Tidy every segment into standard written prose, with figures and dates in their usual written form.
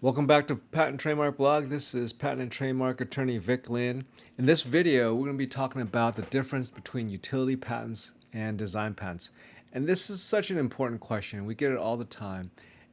Welcome back to Patent Trademark Blog. This is patent and trademark attorney vlin. In this video, we're going to be talking about the difference between utility patents and design patents. And this is such an important question. We get it all the time.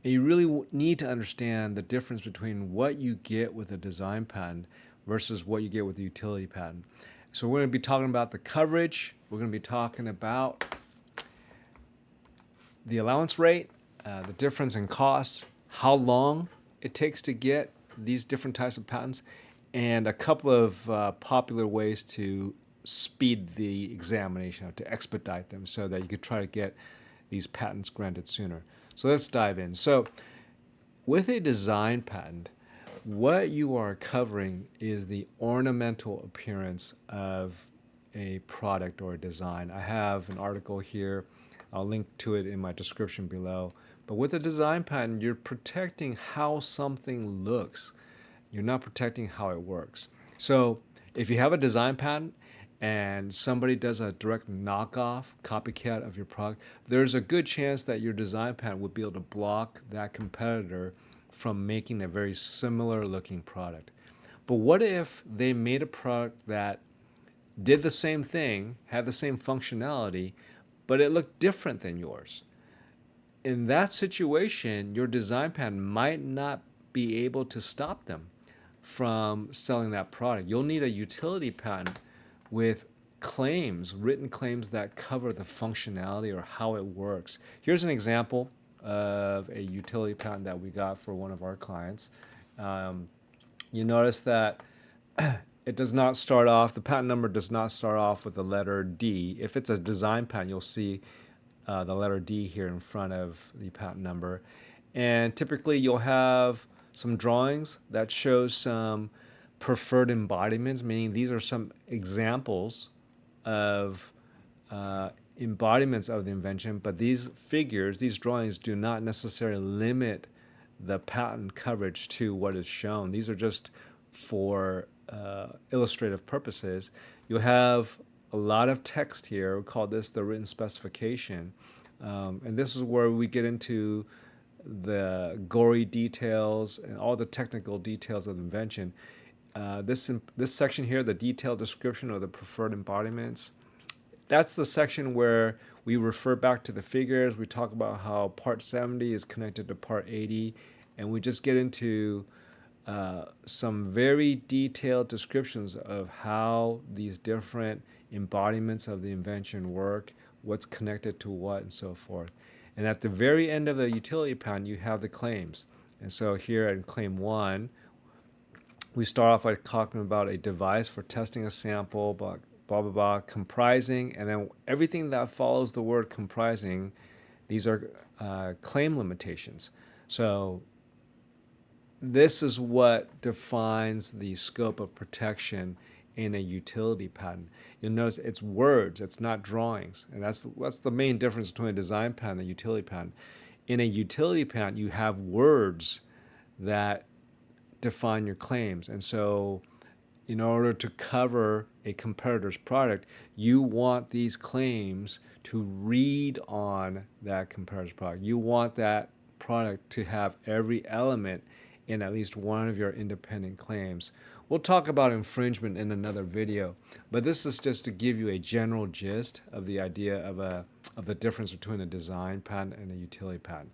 And you really need to understand the difference between what you get with a design patent versus what you get with a utility patent. So we're going to be talking about the coverage. We're going to be talking about the allowance rate, the difference in costs, how long it takes to get these different types of patents, and a couple of popular ways to speed the examination, to expedite them so that you could try to get these patents granted sooner. So let's dive in. So with a design patent, what you are covering is the ornamental appearance of a product or a design. I have an article here. I'll link to it in my description below. But with a design patent, you're protecting how something looks. You're not protecting how it works. So if you have a design patent and somebody does a direct knockoff, copycat of your product, there's a good chance that your design patent would be able to block that competitor from making a very similar looking product. But what if they made a product that did the same thing, had the same functionality, but it looked different than yours? In that situation, your design patent might not be able to stop them from selling that product. You'll need a utility patent with claims, written claims that cover the functionality or how it works. Here's an example of a utility patent that we got for one of our clients. You notice that it does not start off, the patent number does not start off with the letter D. If it's a design patent, you'll see the letter D here in front of the patent number. And typically you'll have some drawings that show some preferred embodiments, meaning these are some examples of embodiments of the invention, but these figures, these drawings do not necessarily limit the patent coverage to what is shown. These are just for illustrative purposes. You'll have a lot of text here. We call this the written specification. And this is where we get into the gory details and all the technical details of the invention. This section here, the detailed description of the preferred embodiments, that's the section where we refer back to the figures. We talk about how part 70 is connected to part 80, and we just get into some very detailed descriptions of how these different embodiments of the invention work, what's connected to what, and so forth. And at the very end of the utility patent, you have the claims. And so here in claim 1, we start off by talking about a device for testing a sample, blah, blah, blah, blah, comprising, and then everything that follows the word comprising, these are claim limitations. So this is what defines the scope of protection in a utility patent. You'll notice it's words, it's not drawings. And that's the main difference between a design patent and a utility patent. In a utility patent, you have words that define your claims. And so in order to cover a competitor's product, you want these claims to read on that competitor's product. You want that product to have every element in at least one of your independent claims. We'll talk about infringement in another video, but this is just to give you a general gist of the idea of the difference between a design patent and a utility patent.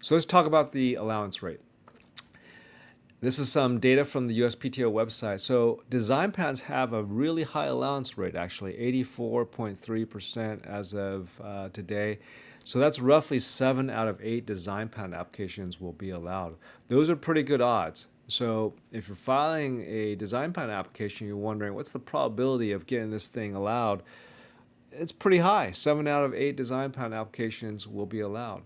So let's talk about the allowance rate. This is some data from the USPTO website. So design patents have a really high allowance rate, actually 84.3% as of today. So that's roughly 7 out of 8 design patent applications will be allowed. Those are pretty good odds. So if you're filing a design patent application, you're wondering what's the probability of getting this thing allowed? It's pretty high. 7 out of 8 design patent applications will be allowed.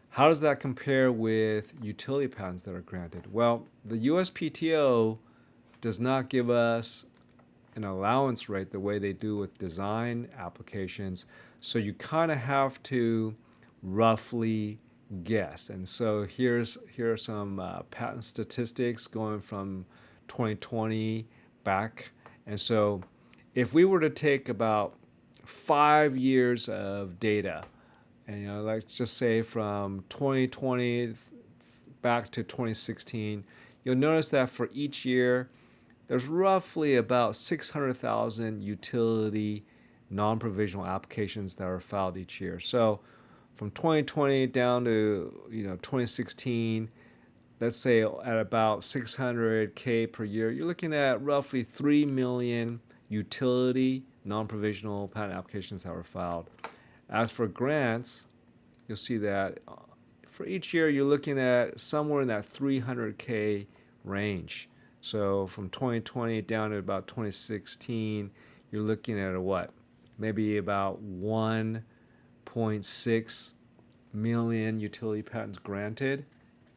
How does that compare with utility patents that are granted? Well, the USPTO does not give us an allowance rate the way they do with design applications, so you kind of have to roughly guess. And so here are some patent statistics going from 2020 back. And so if we were to take about 5 years of data, and let's just say from 2020 back to 2016, you'll notice that for each year, there's roughly about 600,000 utility non-provisional applications that are filed each year. So from 2020 down to 2016, let's say at about 600K per year, you're looking at roughly 3 million utility non-provisional patent applications that were filed. As for grants, you'll see that for each year you're looking at somewhere in that 300K range. So from 2020 down to about 2016, you're looking at maybe about 1.6 million utility patents granted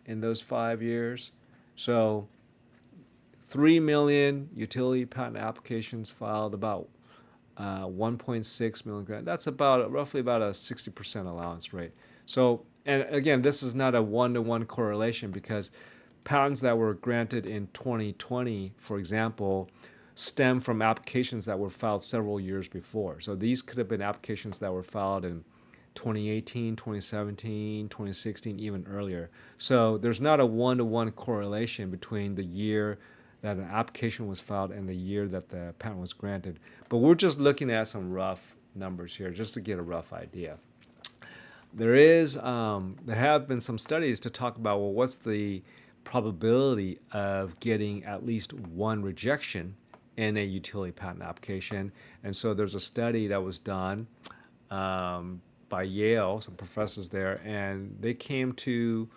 in those 5 years. So 3 million utility patent applications filed, about 1.6 million grant. That's roughly about a 60% allowance rate. So, and again, this is not a one-to-one correlation, because patents that were granted in 2020, for example, stem from applications that were filed several years before. So these could have been applications that were filed in 2018, 2017, 2016, even earlier. So there's not a one-to-one correlation between the year that an application was filed and the year that the patent was granted. But we're just looking at some rough numbers here just to get a rough idea. There have been some studies to talk about, well, what's the probability of getting at least one rejection in a utility patent application. And so there's a study that was done by Yale, some professors there, and they came to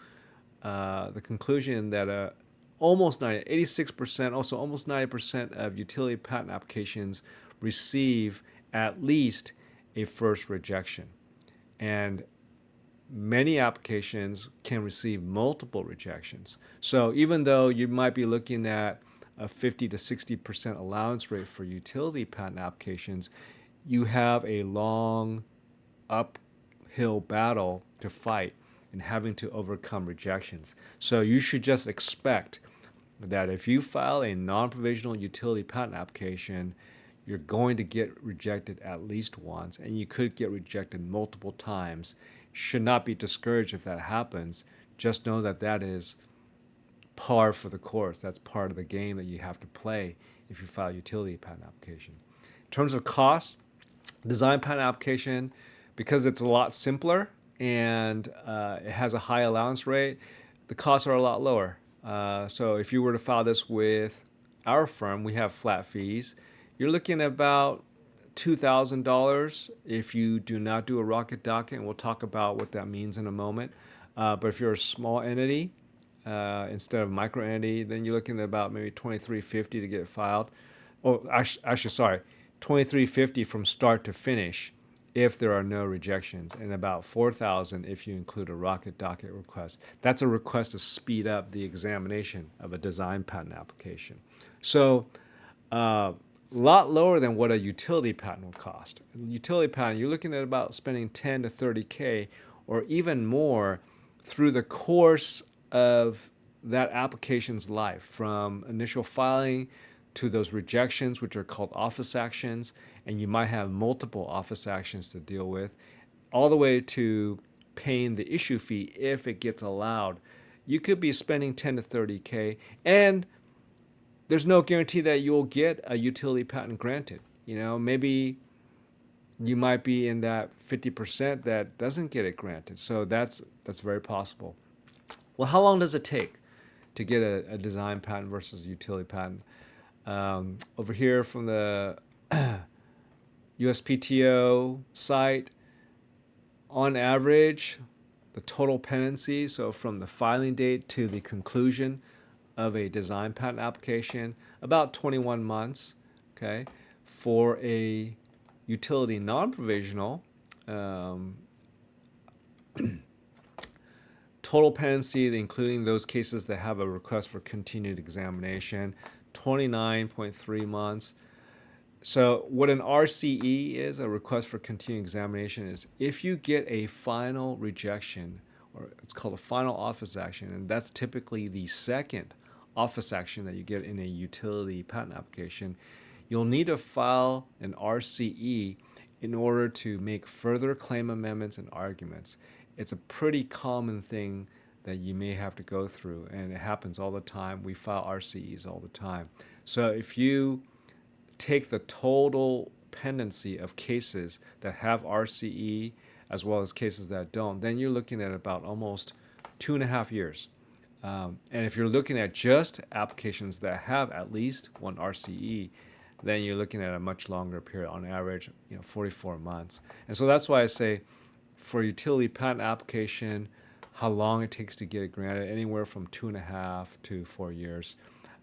the conclusion that almost 86%, also almost 90% of utility patent applications receive at least a first rejection. And many applications can receive multiple rejections. So even though you might be looking at a 50 to 60% allowance rate for utility patent applications, you have a long uphill battle to fight and having to overcome rejections. So you should just expect that if you file a non-provisional utility patent application, you're going to get rejected at least once, and you could get rejected multiple times. Should not be discouraged if that happens. Just know that that is par for the course. That's part of the game that you have to play if you file a utility patent application. In terms of cost, design patent application, because it's a lot simpler and it has a high allowance rate, the costs are a lot lower. So if you were to file this with our firm, we have flat fees. You're looking at about $2,000 if you do not do a rocket docket, and we'll talk about what that means in a moment. But if you're a small entity instead of micro entity, then you're looking at about maybe $2,350 to get it filed. Oh, actually, sorry, $2,350 from start to finish if there are no rejections, and about $4,000 if you include a rocket docket request. That's a request to speed up the examination of a design patent application. So a lot lower than what a utility patent will cost. A utility patent, you're looking at about spending 10 to 30K or even more through the course of that application's life, from initial filing to those rejections, which are called office actions, and you might have multiple office actions to deal with, all the way to paying the issue fee if it gets allowed. You could be spending 10 to 30K, and there's no guarantee that you'll get a utility patent granted. Maybe you might be in that 50% that doesn't get it granted. So that's very possible. Well, how long does it take to get a design patent versus a utility patent? Over here from the USPTO site, on average, the total pendency, so from the filing date to the conclusion of a design patent application, about 21 months. Okay, for a utility non-provisional, total pendency, including those cases that have a request for continued examination, 29.3 months. So what an RCE is, a request for continued examination, is if you get a final rejection, or it's called a final office action, and that's typically the second office action that you get in a utility patent application, you'll need to file an RCE in order to make further claim amendments and arguments. It's a pretty common thing that you may have to go through, and it happens all the time. We file RCEs all the time. So if you take the total pendency of cases that have RCE as well as cases that don't, then you're looking at about almost 2.5 years. And if you're looking at just applications that have at least one RCE, then you're looking at a much longer period, on average, 44 months. And so that's why I say for utility patent application, how long it takes to get it granted, anywhere from 2.5 to 4 years.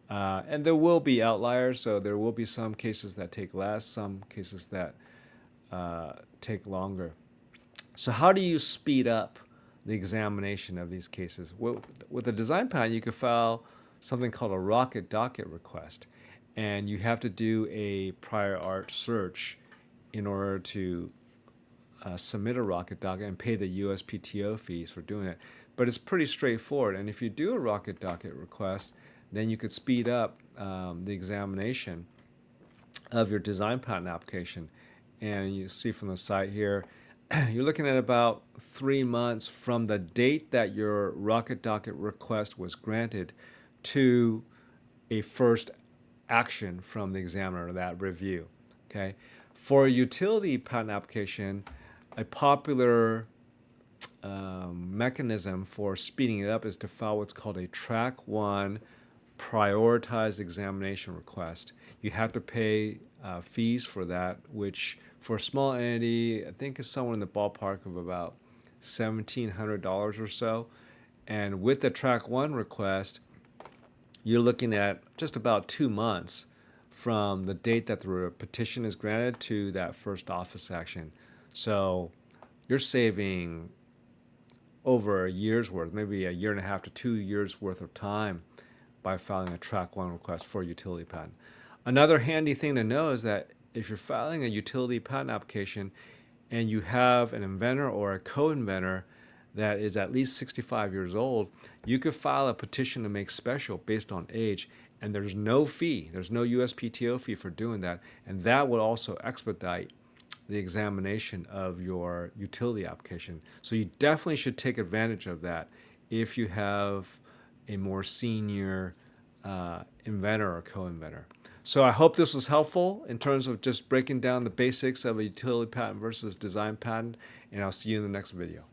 And there will be outliers, so there will be some cases that take less, some cases that take longer. So how do you speed up the examination of these cases? With a design patent, you could file something called a rocket docket request, and you have to do a prior art search in order to submit a rocket docket and pay the USPTO fees for doing it. But it's pretty straightforward, and if you do a rocket docket request, then you could speed up the examination of your design patent application. And you see from the site here, you're looking at about 3 months from the date that your rocket docket request was granted to a first action from the examiner, that review. Okay, for a utility patent application, a popular mechanism for speeding it up is to file what's called a Track 1 prioritized examination request. You have to pay fees for that, which for a small entity, I think is somewhere in the ballpark of about $1,700 or so. And with the Track 1 request, you're looking at just about 2 months from the date that the petition is granted to that first office action. So you're saving over a year's worth, maybe 1.5 to 2 years worth of time by filing a Track 1 request for a utility patent. Another handy thing to know is that if you're filing a utility patent application and you have an inventor or a co-inventor that is at least 65 years old, you could file a petition to make special based on age, and there's no fee, there's no USPTO fee for doing that, and that would also expedite the examination of your utility application. So you definitely should take advantage of that if you have a more senior inventor or co-inventor. So I hope this was helpful in terms of just breaking down the basics of a utility patent versus design patent, and I'll see you in the next video.